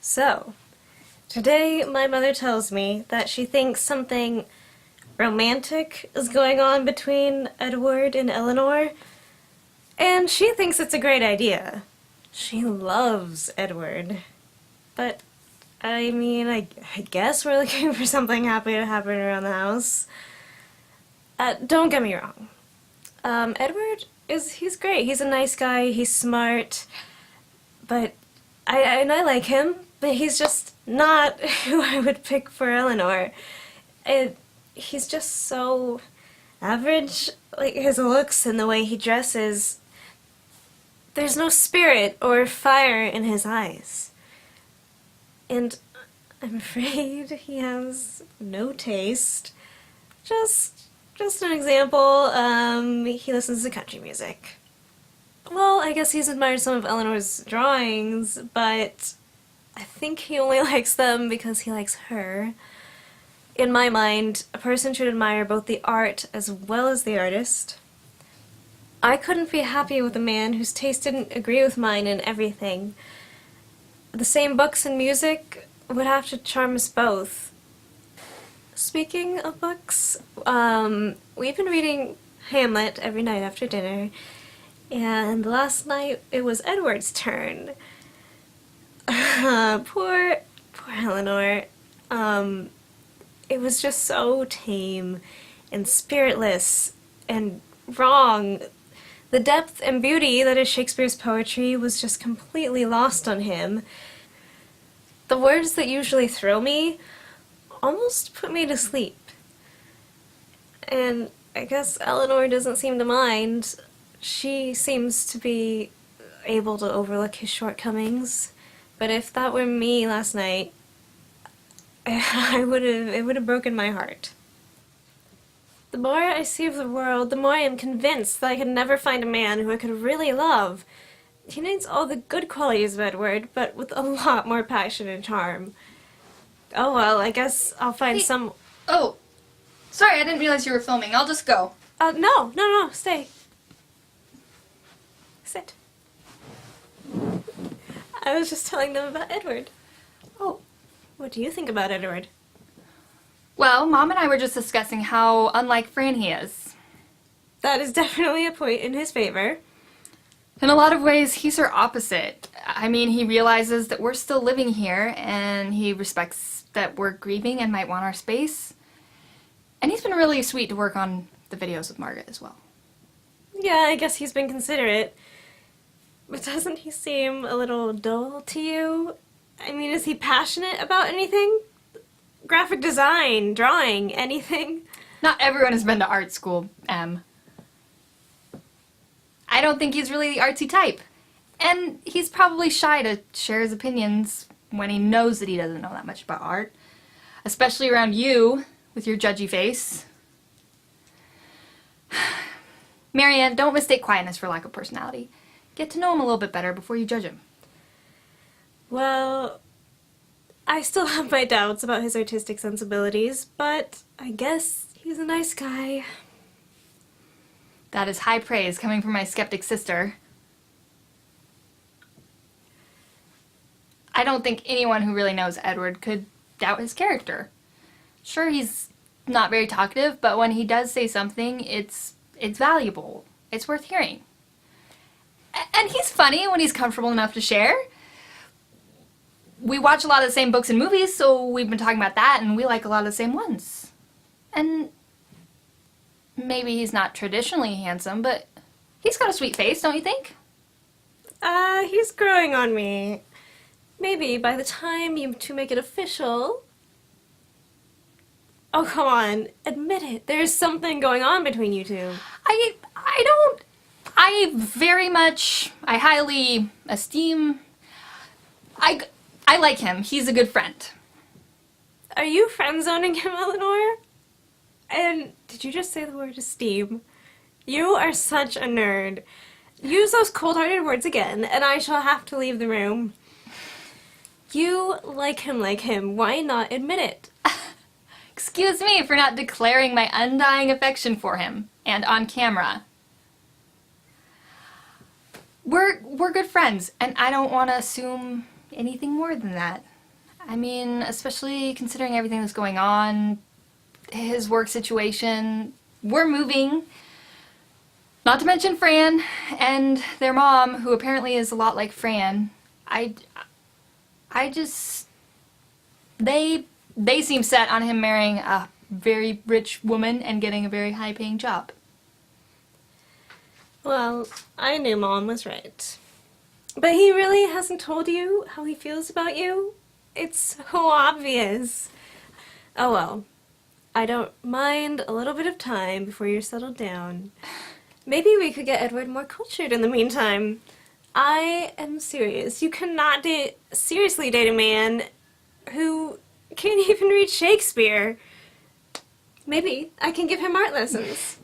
So, today my mother tells me that she thinks something romantic is going on between Edward and Elinor, and she thinks it's a great idea. She loves Edward. But, I mean, I guess we're looking for something happy to happen around the house. Don't get me wrong. Edward he's great. He's a nice guy, he's smart, but I like him, but he's just not who I would pick for Elinor. He's just so average, like his looks and the way he dresses. There's no spirit or fire in his eyes. And I'm afraid he has no taste. Just an example, he listens to country music. Well, I guess he's admired some of Elinor's drawings, but I think he only likes them because he likes her. In my mind, a person should admire both the art as well as the artist. I couldn't be happy with a man whose taste didn't agree with mine in everything. The same books and music would have to charm us both. Speaking of books, we've been reading Hamlet every night after dinner, and last night it was Edward's turn. Poor Elinor. It was just so tame and spiritless and wrong. The depth and beauty that is Shakespeare's poetry was just completely lost on him. The words that usually thrill me almost put me to sleep. And I guess Elinor doesn't seem to mind. She seems to be able to overlook his shortcomings. But if that were me last night, it would have broken my heart. The more I see of the world, the more I am convinced that I could never find a man who I could really love. He needs all the good qualities of Edward, but with a lot more passion and charm. Oh well, I guess I'll find some... Oh, sorry, I didn't realize you were filming. I'll just go. No, stay. Sit. I was just telling them about Edward. Oh, what do you think about Edward? Well, Mom and I were just discussing how unlike Fran he is. That is definitely a point in his favor. In a lot of ways, he's her opposite. I mean, he realizes that we're still living here, and he respects that we're grieving and might want our space. And he's been really sweet to work on the videos with Margaret as well. Yeah, I guess he's been considerate. But doesn't he seem a little dull to you? I mean, is he passionate about anything? Graphic design, drawing, anything? Not everyone has been to art school, Em. I don't think he's really the artsy type. And he's probably shy to share his opinions when he knows that he doesn't know that much about art. Especially around you, with your judgy face. Marianne, don't mistake quietness for lack of personality. Get to know him a little bit better before you judge him. Well, I still have my doubts about his artistic sensibilities, but I guess he's a nice guy. That is high praise coming from my skeptic sister. I don't think anyone who really knows Edward could doubt his character. Sure, he's not very talkative, but when he does say something, it's valuable. It's worth hearing. And he's funny when he's comfortable enough to share. We watch a lot of the same books and movies, so we've been talking about that, and we like a lot of the same ones. And maybe he's not traditionally handsome, but he's got a sweet face, don't you think? He's growing on me. Maybe by the time you two make it official... Oh, come on. Admit it. There's something going on between you two. I highly esteem... I like him. He's a good friend. Are you friend-zoning him, Elinor? And did you just say the word esteem? You are such a nerd. Use those cold-hearted words again, and I shall have to leave the room. You like him. Why not admit it? Excuse me for not declaring my undying affection for him, and on camera. We're good friends, and I don't want to assume anything more than that. I mean, especially considering everything that's going on, his work situation, we're moving. Not to mention Fran and their mom, who apparently is a lot like Fran. I just... They seem set on him marrying a very rich woman and getting a very high-paying job. Well, I knew Mom was right. But he really hasn't told you how he feels about you? It's so obvious. Oh well. I don't mind a little bit of time before you're settled down. Maybe we could get Edward more cultured in the meantime. I am serious. You cannot seriously date a man who can't even read Shakespeare. Maybe I can give him art lessons.